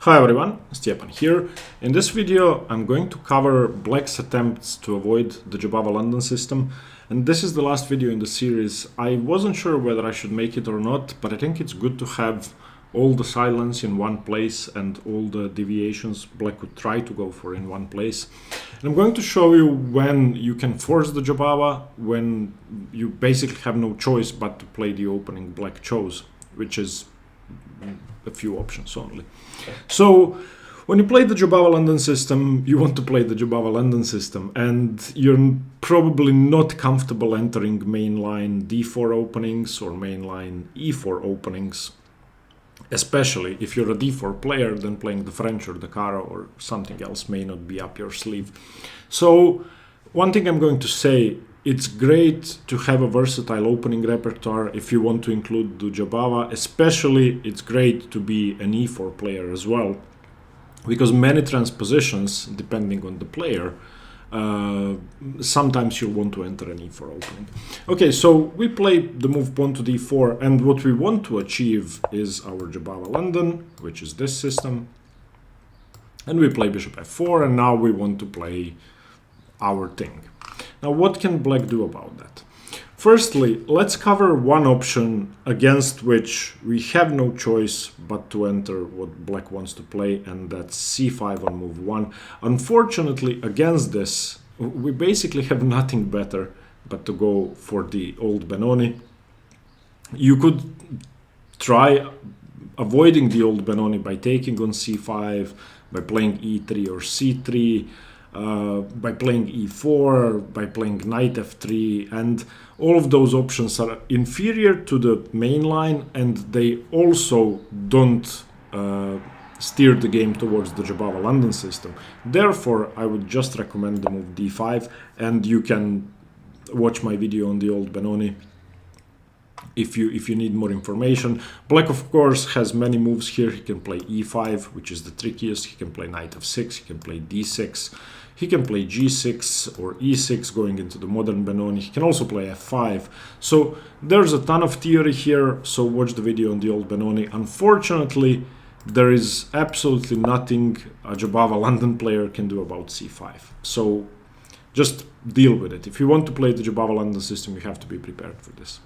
Hi everyone, Stepan here. In this video I'm going to cover Black's attempts to avoid the Jobava London system, and this is the last video in the series. I wasn't sure whether I should make it or not, but I think it's good to have all the sidelines in one place and all the deviations Black could try to go for in one place. And I'm going to show you when you can force the Jobava, when you basically have no choice but to play the opening Black chose, which is a few options only. So when you play the Jobava London system, you want to play the Jobava London system, and you're probably not comfortable entering mainline D4 openings or mainline E4 openings, especially if you're a D4 player, then playing the French or the Karo or something else may not be up your sleeve. So one thing I'm going to say, it's great to have a versatile opening repertoire if you want to include the Jobava. Especially it's great to be an E4 player as well, because many transpositions, depending on the player, sometimes you'll want to enter an E4 opening. Okay, so we play the move pawn to D4, and what we want to achieve is our Jobava London, which is this system. And we play bishop f4, and now we want to play our thing. Now, what can Black do about that? Firstly, let's cover one option against which we have no choice but to enter what Black wants to play, and that's c5 on move 1. Unfortunately, against this, we basically have nothing better but to go for the old Benoni. You could try avoiding the old Benoni by taking on c5, by playing e3 or c3, by playing e4, by playing knight f3, and all of those options are inferior to the main line, and they also don't steer the game towards the Jobava London system. Therefore, I would just recommend the move d5, and you can watch my video on the old Benoni if you need more information. Black, of course, has many moves here. He can play e5, which is the trickiest. He can play knight f6, he can play d6, he can play g6 or e6 going into the modern Benoni. He can also play f5. So there's a ton of theory here, so watch the video on the old Benoni. Unfortunately, there is absolutely nothing a Jobava London player can do about c5. So just deal with it. If you want to play the Jobava London system, you have to be prepared for this.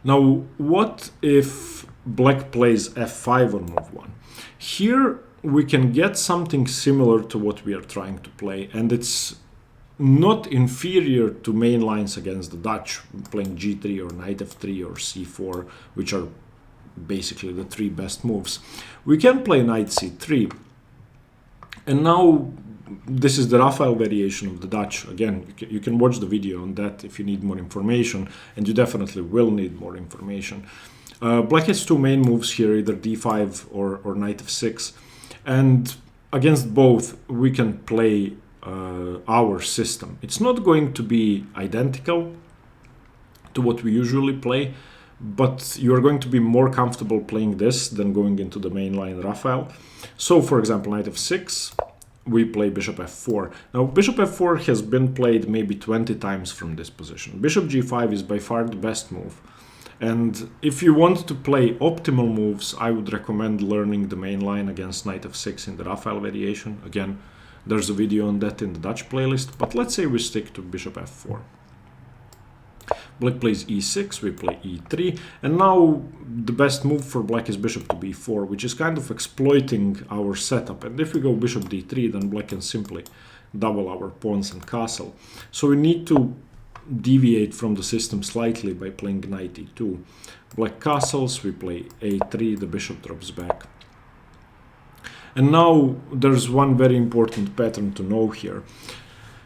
Now, what if Black plays f5 on move 1? Here we can get something similar to what we are trying to play, and it's not inferior to main lines against the Dutch, playing g3 or knight f3 or c4, which are basically the three best moves. We can play knight c3, and now this is the Raphael variation of the Dutch. Again, you can watch the video on that if you need more information, and you definitely will need more information. Black has two main moves here, either d5 or knight f6, and against both we can play our system. It's not going to be identical to what we usually play, but you're going to be more comfortable playing this than going into the main line Raphael. So, for example, knight f6, we play bishop f4. Now, bishop f4 has been played maybe 20 times from this position. Bishop g5 is by far the best move. And if you want to play optimal moves, I would recommend learning the main line against knight f6 in the Raphael variation. Again, there's a video on that in the Dutch playlist, but let's say we stick to bishop f4. Black plays e6, we play e3, and now the best move for Black is bishop to b4, which is kind of exploiting our setup. And if we go bishop d3, then Black can simply double our pawns and castle. So we need to deviate from the system slightly by playing knight e2. Black castles, we play a3, the bishop drops back. And now there's one very important pattern to know here.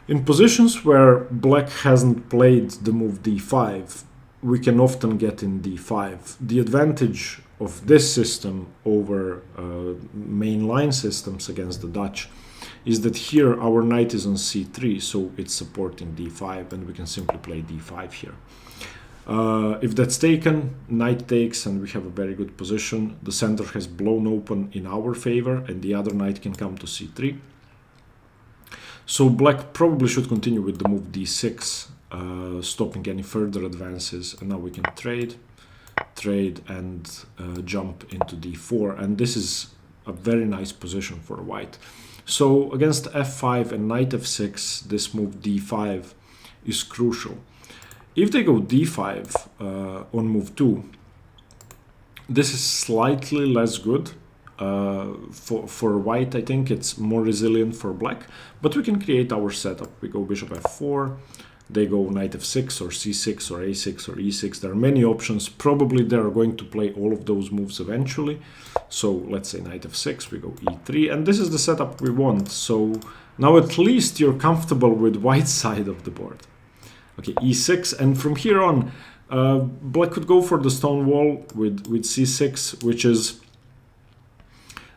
In positions where Black hasn't played the move d5, we can often get in d5. The advantage of this system over mainline systems against the Dutch is that here our knight is on c3, so it's supporting d5, and we can simply play d5 here. If that's taken, knight takes, and we have a very good position. The center has blown open in our favor, and the other knight can come to c3. So Black probably should continue with the move d6, stopping any further advances, and now we can trade, and jump into d4, and this is a very nice position for white. So against f5 and knight f6, this move d5 is crucial. If they go d5 on move 2, this is slightly less good for white. I think it's more resilient for black, but we can create our setup. We go bishop f4, they go knight f6 or c6 or a6 or e6. There are many options. Probably they're going to play all of those moves eventually. So let's say knight f6, we go e3, and this is the setup we want. So now at least you're comfortable with white side of the board. Okay, e6, and from here on, black could go for the Stonewall with c6, which is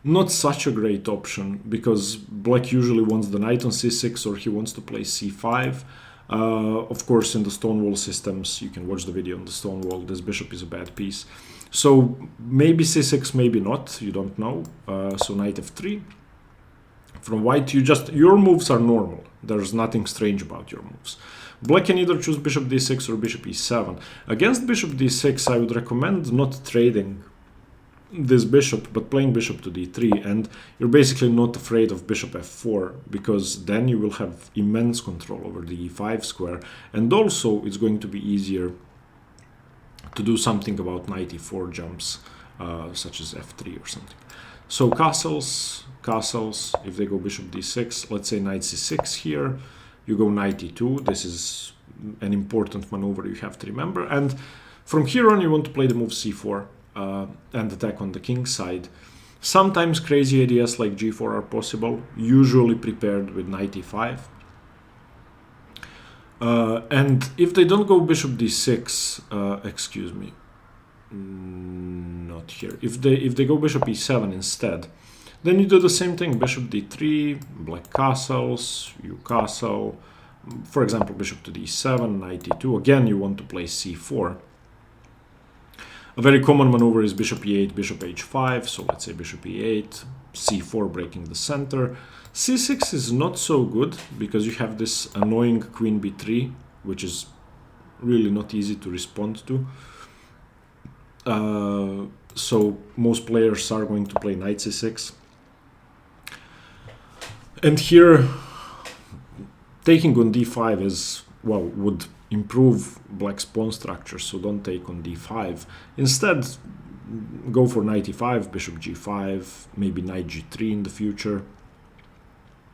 not such a great option because black usually wants the knight on c6 or he wants to play c5. Of course, in the Stonewall systems, you can watch the video on the Stonewall, this bishop is a bad piece. So maybe c6, maybe not, you don't know. So knight f3. From white, your moves are normal. There's nothing strange about your moves. Black can either choose bishop d6 or bishop e7. Against bishop d6, I would recommend not trading this bishop, but playing bishop to d3, and you're basically not afraid of bishop f4, because then you will have immense control over the e5 square, and also it's going to be easier to do something about knight e4 jumps, such as f3 or something. So castles, if they go bishop d6, let's say knight c6 here, you go knight e2, this is an important maneuver you have to remember, and from here on you want to play the move c4 and attack on the king side. Sometimes crazy ideas like g4 are possible, usually prepared with knight e5. And if they don't go bishop d6, excuse me, not here. If they go bishop e7 instead, then you do the same thing. Bishop d3, black castles, you castle. For example, bishop to d7, knight e2. Again, you want to play c4. A very common maneuver is bishop e8, bishop h5. So let's say bishop e8, c4 breaking the center. c6 is not so good because you have this annoying queen b3, which is really not easy to respond to. So most players are going to play knight c6. And here, taking on d5 is, well, would improve black's pawn structure, so don't take on d5. Instead, go for knight e5, bishop g5, maybe knight g3 in the future,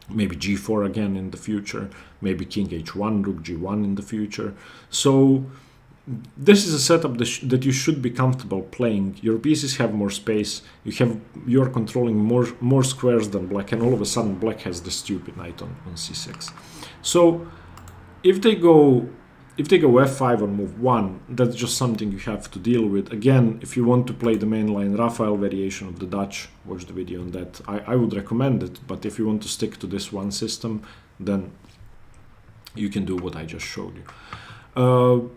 maybe g4 again in the future, maybe king h1, rook g1 in the future. So this is a setup that you should be comfortable playing. Your pieces have more space, you're controlling more squares than black, and all of a sudden black has the stupid knight on c6. So if they go f5 on move 1, that's just something you have to deal with. Again, if you want to play the mainline Raphael variation of the Dutch, watch the video on that. I would recommend it, but if you want to stick to this one system, then you can do what I just showed you.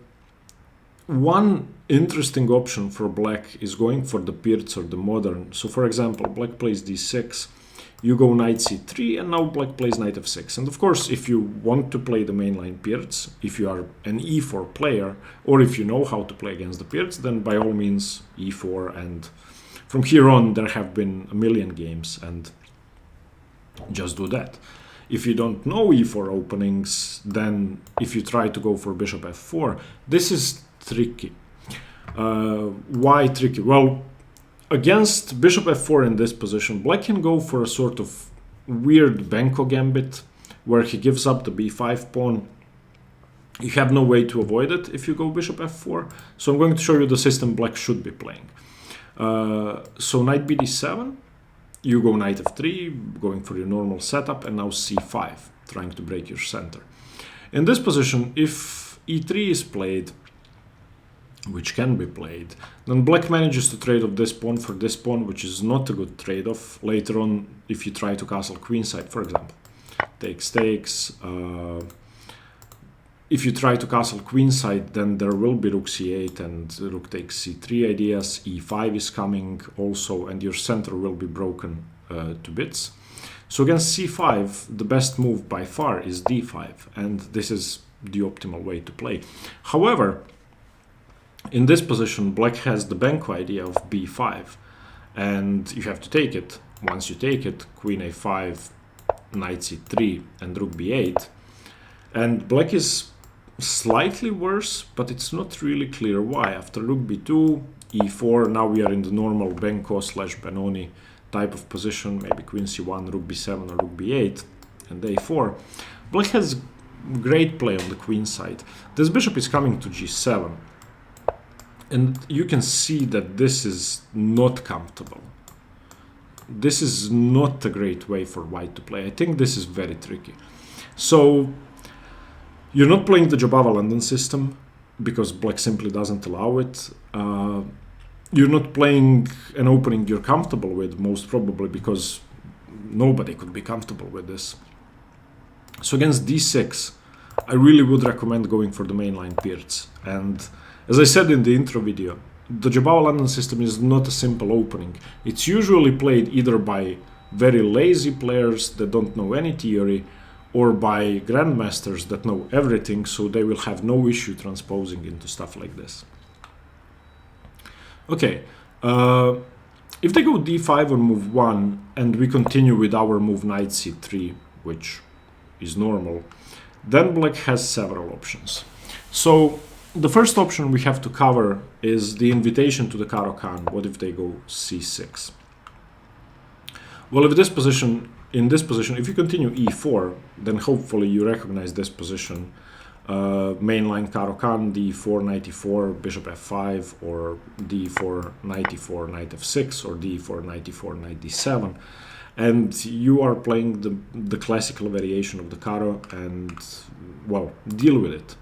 One interesting option for black is going for the Pirc or the modern. So for example, black plays d6, you go knight c3, and now black plays knight f6. And of course, if you want to play the mainline Pirc, if you are an e4 player, or if you know how to play against the Pirc, then by all means e4, and from here on there have been a million games, and just do that. If you don't know e4 openings, then if you try to go for bishop f4, this is tricky. Why tricky? Well, against bishop f4 in this position, black can go for a sort of weird Benko gambit where he gives up the b5 pawn. You have no way to avoid it if you go bishop f4. So I'm going to show you the system black should be playing. So knight bd7, you go knight f3, going for your normal setup, and now c5, trying to break your center. In this position, if e3 is played, which can be played, then black manages to trade off this pawn for this pawn, which is not a good trade-off. Later on, if you try to castle queenside, for example, takes. If you try to castle queenside, then there will be rook c8 and rook takes c3 ideas. e5 is coming also, and your center will be broken to bits. So against c5, the best move by far is d5, and this is the optimal way to play. However, in this position, black has the Benko idea of b5, and you have to take it. once you take it, queen a5, knight c3, and rook b8. And black is slightly worse, but it's not really clear why. After rook b2, e4, now we are in the normal Benko / Benoni type of position, maybe queen c1, rook b7, or rook b8, and a4. Black has great play on the queen side. This bishop is coming to g7, and you can see that this is not comfortable. This is not a great way for white to play. I think this is very tricky. So you're not playing the Jobava London system because black simply doesn't allow it. You're not playing an opening you're comfortable with, most probably because nobody could be comfortable with this. So against d6, I really would recommend going for the mainline Pirc. And as I said in the intro video, the Jobava London system is not a simple opening. It's usually played either by very lazy players that don't know any theory, or by grandmasters that know everything, so they will have no issue transposing into stuff like this. Okay, if they go d5 on move 1, and we continue with our move knight c3, which is normal, then black has several options. So the first option we have to cover is the invitation to the Karo-Kann. What if they go c6? Well, if this position, in this position, if you continue e4, then hopefully you recognize this position. Mainline Karo-Kann, d4, knight e4, bishop f5, or d4, knight e4, knight f6, or d4, knight e4, knight d7. And you are playing the classical variation of the Karo, and, well, deal with it.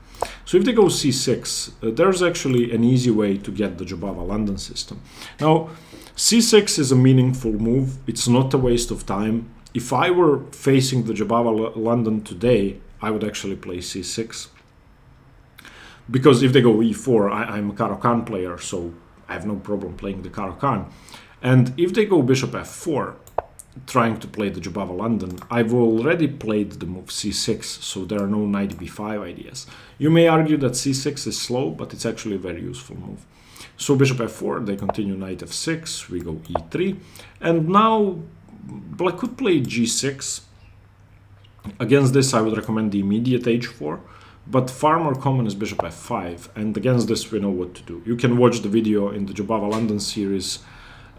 So if they go c6, there's actually an easy way to get the Jobava London system. Now, c6 is a meaningful move. It's not a waste of time. If I were facing the Jobava London today, I would actually play c6. Because if they go e4, I'm a Karo-Kann player, so I have no problem playing the Karo-Kann. And if they go bishop f4, trying to play the Jobava London, I've already played the move c6, so there are no knight b5 ideas. You may argue that c6 is slow, but it's actually a very useful move. So bishop f4, they continue knight f6, we go e3, and now black could play g6. Against this I would recommend the immediate h4, but far more common is bishop f5, and against this we know what to do. You can watch the video in the Jobava London series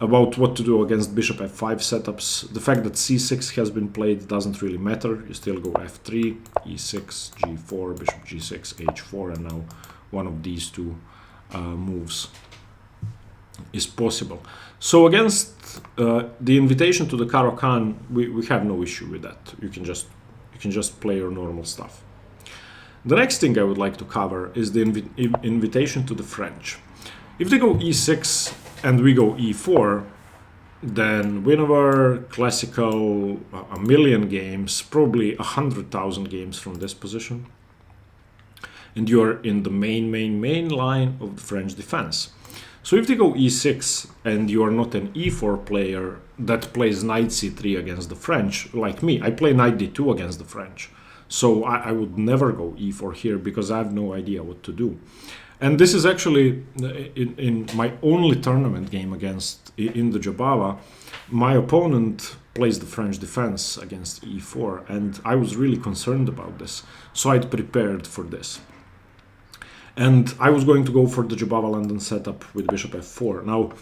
about what to do against bishop f5 setups. The fact that c6 has been played doesn't really matter. You still go f3, e6, g4, bishop g6, h4, and now one of these two moves is possible. So against the invitation to the Karo-Kann, we have no issue with that. You can just play your normal stuff. The next thing I would like to cover is the invitation to the French. If they go e6 and we go e4, then whenever classical, a million games, probably 100,000 games from this position, and you are in the main line of the French defense. So if they go e6 and you are not an e4 player that plays knight c3 against the French, like me, I play knight d2 against the French. So I would never go e4 here because I have no idea what to do. And this is actually in my only tournament game in the Jobava, my opponent plays the French defense against e4, and I was really concerned about this. So I'd prepared for this. And I was going to go for the Jobava London setup with bishop f4. Now,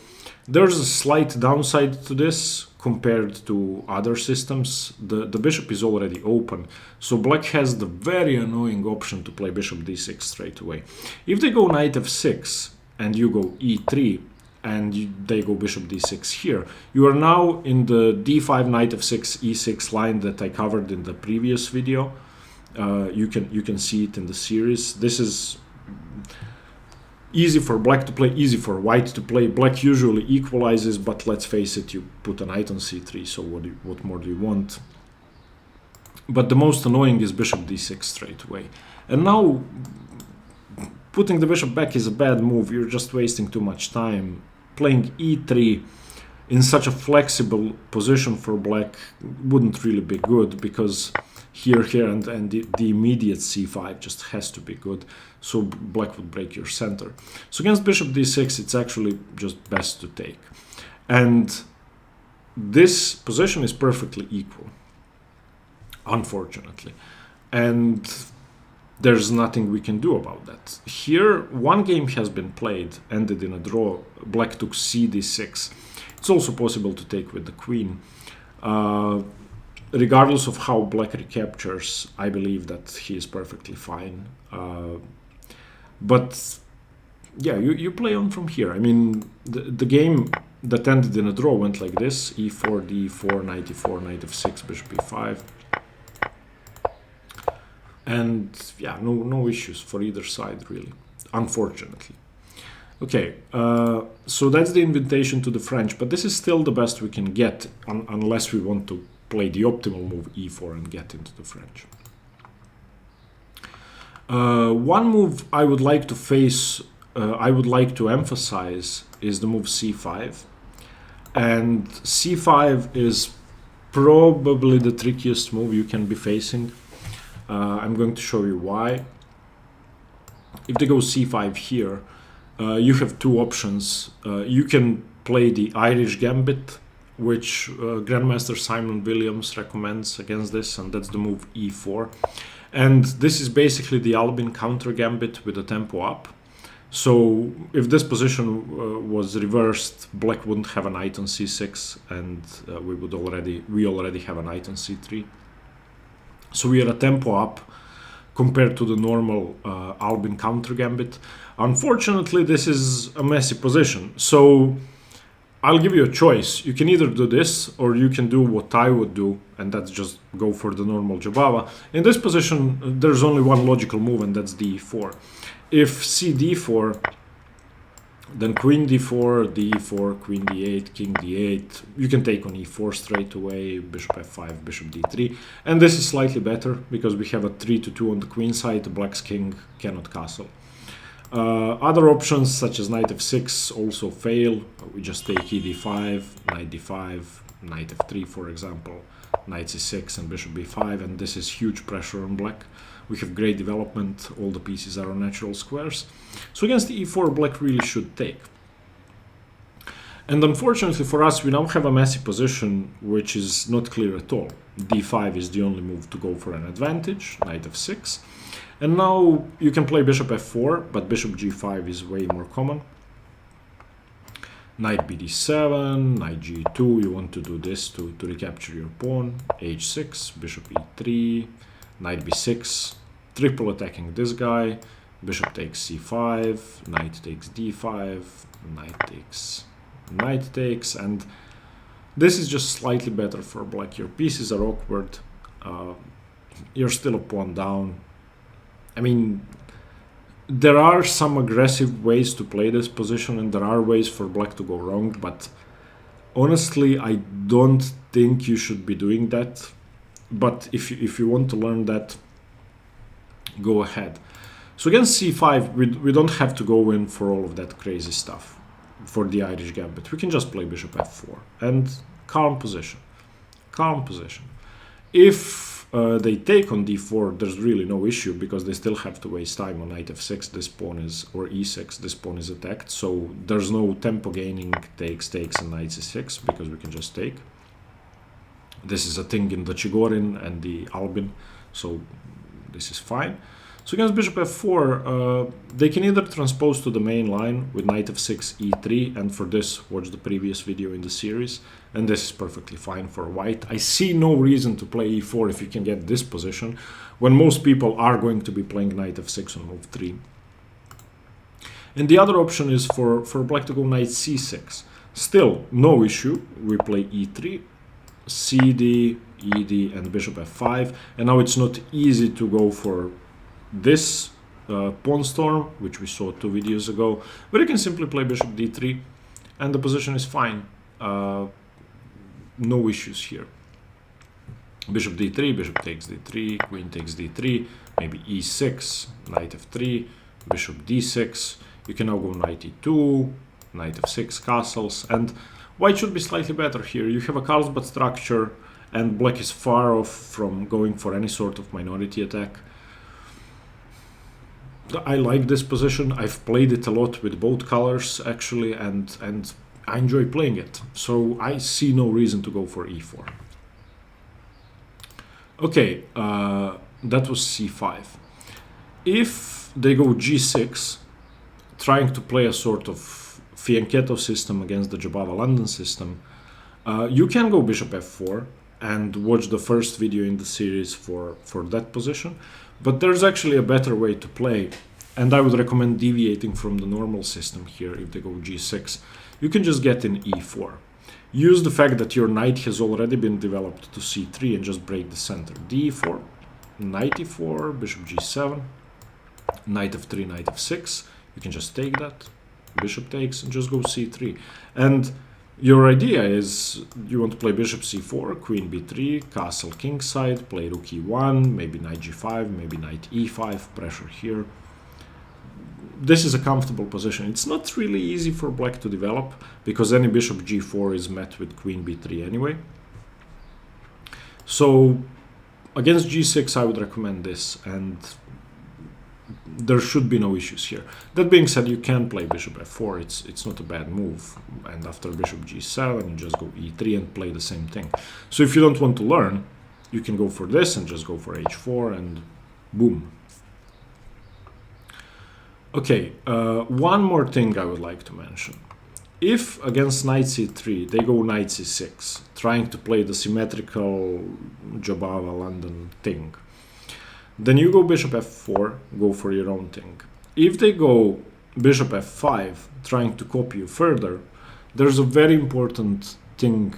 there's a slight downside to this compared to other systems. The bishop is already open, so black has the very annoying option to play bishop d6 straight away. If they go knight f6 and you go e3 and they go bishop d6 here, you are now in the d5 knight f6 e6 line that I covered in the previous video. You can see it in the series. This is easy for black to play, easy for white to play. Black usually equalizes, but let's face it, you put a knight on c3, so what more do you want? But the most annoying is bishop d6 straight away. And now, putting the bishop back is a bad move. You're just wasting too much time. Playing e3 in such a flexible position for black wouldn't really be good, because here, and the immediate c5 just has to be good, so black would break your center. So against bishop d6, it's actually just best to take. And this position is perfectly equal, unfortunately, and there's nothing we can do about that. Here, one game has been played, ended in a draw. Black took cd6. It's also possible to take with the queen. Regardless of how black recaptures, I believe that he is perfectly fine. But yeah, you play on from here. I mean, the game that ended in a draw went like this: e4, d4, knight e4, knight f6, bishop e5. And yeah, no issues for either side, really, unfortunately. Okay, so that's the invitation to the French, but this is still the best we can get, unless we want to play the optimal move e4 and get into the French. One move I would like to face, I would like to emphasize, is the move c5. And c5 is probably the trickiest move you can be facing. I'm going to show you why. If they go c5 here, you have two options. You can play the Irish Gambit, which Grandmaster Simon Williams recommends against this, and that's the move e4. And this is basically the Albin counter gambit with a tempo up. So if this position was reversed, black wouldn't have a knight on c6, and we already have a knight on c3. So we are a tempo up compared to the normal Albin counter gambit. Unfortunately, this is a messy position. So I'll give you a choice. You can either do this, or you can do what I would do, and that's just go for the normal Jobava. In this position, there's only one logical move, and that's d4. If c d4, then queen d4, d4, queen d8, king d8. You can take on e4 straight away, bishop f5, bishop d3. And this is slightly better, because we have a 3-2 on the queen side. The black's king cannot castle. Other options, such as knight f6, also fail. We just take e d5, knight d5, knight f3, for example, knight c6, and bishop b5. And this is huge pressure on black. We have great development, all the pieces are on natural squares. So against the e4, black really should take. And unfortunately for us, we now have a messy position which is not clear at all. d5 is the only move to go for an advantage, knight f6. And now you can play bishop f4, but bishop g5 is way more common. Knight bd7, knight g2, you want to do this to recapture your pawn, h6, bishop e3, knight b6, triple attacking this guy, bishop takes c5, knight takes d5, knight takes, and this is just slightly better for black. Your pieces are awkward, you're still a pawn down. I mean, there are some aggressive ways to play this position, and there are ways for black to go wrong, but honestly, I don't think you should be doing that. But if you want to learn that, go ahead. So against c5, we don't have to go in for all of that crazy stuff for the Irish Gambit. We can just play bishop f4 and calm position. Calm position. If they take on d4, there's really no issue, because they still have to waste time on knight f6. This pawn is, or e6, this pawn is attacked. So there's no tempo gaining, takes, and knight c6, because we can just take. This is a thing in the Chigorin and the Albin, so this is fine. So against bishop f4, they can either transpose to the main line with knight f6, e3, and for this, watch the previous video in the series, and this is perfectly fine for white. I see no reason to play e4 if you can get this position, when most people are going to be playing knight f6 on move 3. And the other option is for black to go knight c6. Still, no issue, we play e3, cd, ed, and bishop f5, and now it's not easy to go for this pawn storm, which we saw 2 videos ago, but you can simply play bishop d3, and the position is fine. No issues here. Bishop d3, bishop takes d3, queen takes d3, maybe e6, knight f3, bishop d6. You can now go knight e2, knight f6, castles, and white should be slightly better here. You have a Carlsbad structure, and black is far off from going for any sort of minority attack. I like this position. I've played it a lot with both colors, actually, and I enjoy playing it. So I see no reason to go for e4. Okay, that was c5. If they go g6, trying to play a sort of Fianchetto system against the Jobava London system, you can go bishop f4 and watch the first video in the series for that position. But there's actually a better way to play, and I would recommend deviating from the normal system here. If they go g6, you can just get in e4. Use the fact that your knight has already been developed to c3 and just break the center. d4, knight e4, bishop g7, knight f3, knight f6. You can just take that, bishop takes, and just go c3. And your idea is you want to play bishop c4, queen b3, castle kingside, play rook e1, maybe knight g5, maybe knight e5, pressure here. This is a comfortable position. It's not really easy for black to develop because any bishop g4 is met with queen b3 anyway. So against g6 I would recommend this, and there should be no issues here. That being said, you can play bishop f4. It's not a bad move. And after bishop g7, you just go e3 and play the same thing. So if you don't want to learn, you can go for this and just go for h4 and boom. Okay, one more thing I would like to mention. If against knight c3 they go knight c6, trying to play the symmetrical Jobava London thing, then you go bishop f4, go for your own thing. If they go bishop f5, trying to copy you further, there's a very important thing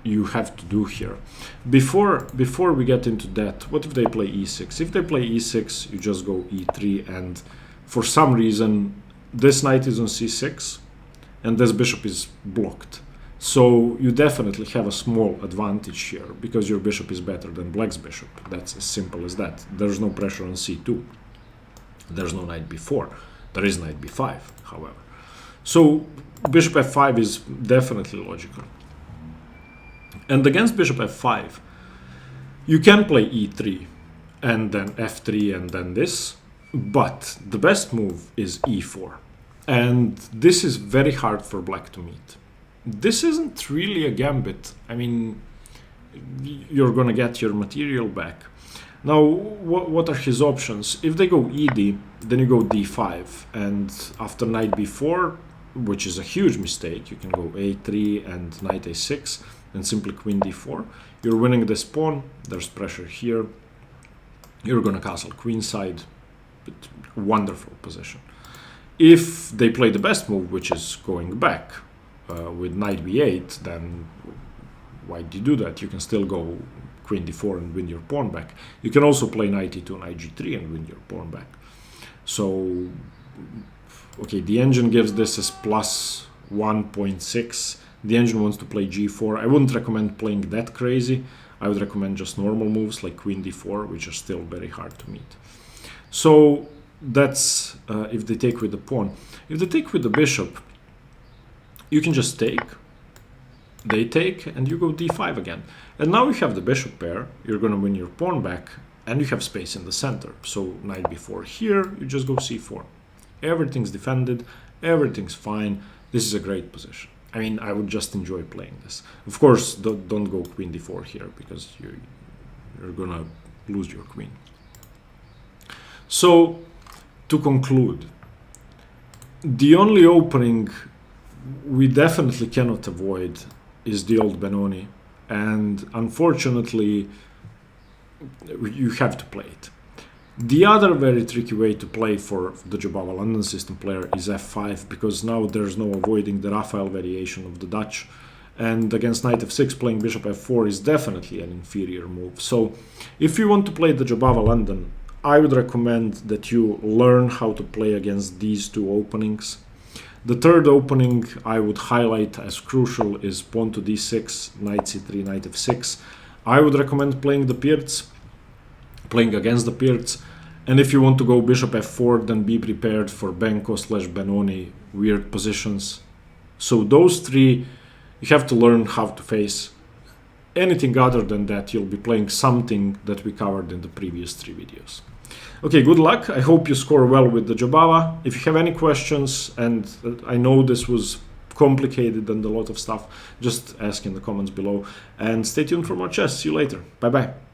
you have to do here. Before we get into that, what if they play e6? If they play e6, you just go e3, and for some reason this knight is on c6 and this bishop is blocked. So you definitely have a small advantage here because your bishop is better than black's bishop. That's as simple as that. There's no pressure on c2. There's no knight b4. There is knight b5, however. So bishop f5 is definitely logical. And against bishop f5, you can play e3 and then f3 and then this, but the best move is e4. And this is very hard for black to meet. This isn't really a gambit. I mean, you're gonna get your material back. Now, what are his options? If they go ed, then you go d5, and after knight b4, which is a huge mistake, you can go a3 and knight a6, and simply queen d4. You're winning this pawn, there's pressure here. You're gonna castle queenside, wonderful position. If they play the best move, which is going back, with knight b8, then why do you do that? You can still go queen d4 and win your pawn back. You can also play knight e2, knight g3 and win your pawn back. So, okay, the engine gives this as plus 1.6. The engine wants to play g4. I wouldn't recommend playing that crazy. I would recommend just normal moves like queen d4, which are still very hard to meet. So that's if they take with the pawn. If they take with the bishop, you can just take, they take, and you go d5 again. And now you have the bishop pair, you're going to win your pawn back, and you have space in the center. So knight b4 here, you just go c4. Everything's defended, everything's fine. This is a great position. I mean, I would just enjoy playing this. Of course, don't go queen d4 here, because you're going to lose your queen. So, to conclude, the only opening we definitely cannot avoid is the old Benoni, and unfortunately you have to play it. The other very tricky way to play for the Jobava London System player is f5, because now there's no avoiding the Raphael variation of the Dutch, and against knight f6 playing bishop f4 is definitely an inferior move. So if you want to play the Jobava London, I would recommend that you learn how to play against these two openings. The third opening I would highlight as crucial is pawn to d6, knight c3, knight f6. I would recommend playing the Pirc, playing against the Pirc. And if you want to go bishop f4, then be prepared for Benko/Benoni weird positions. So those three, you have to learn how to face. Anything other than that, you'll be playing something that we covered in the previous 3 videos. Okay, good luck. I hope you score well with the Jobava. If you have any questions, and I know this was complicated and a lot of stuff, just ask in the comments below. And stay tuned for more chess. See you later. Bye bye.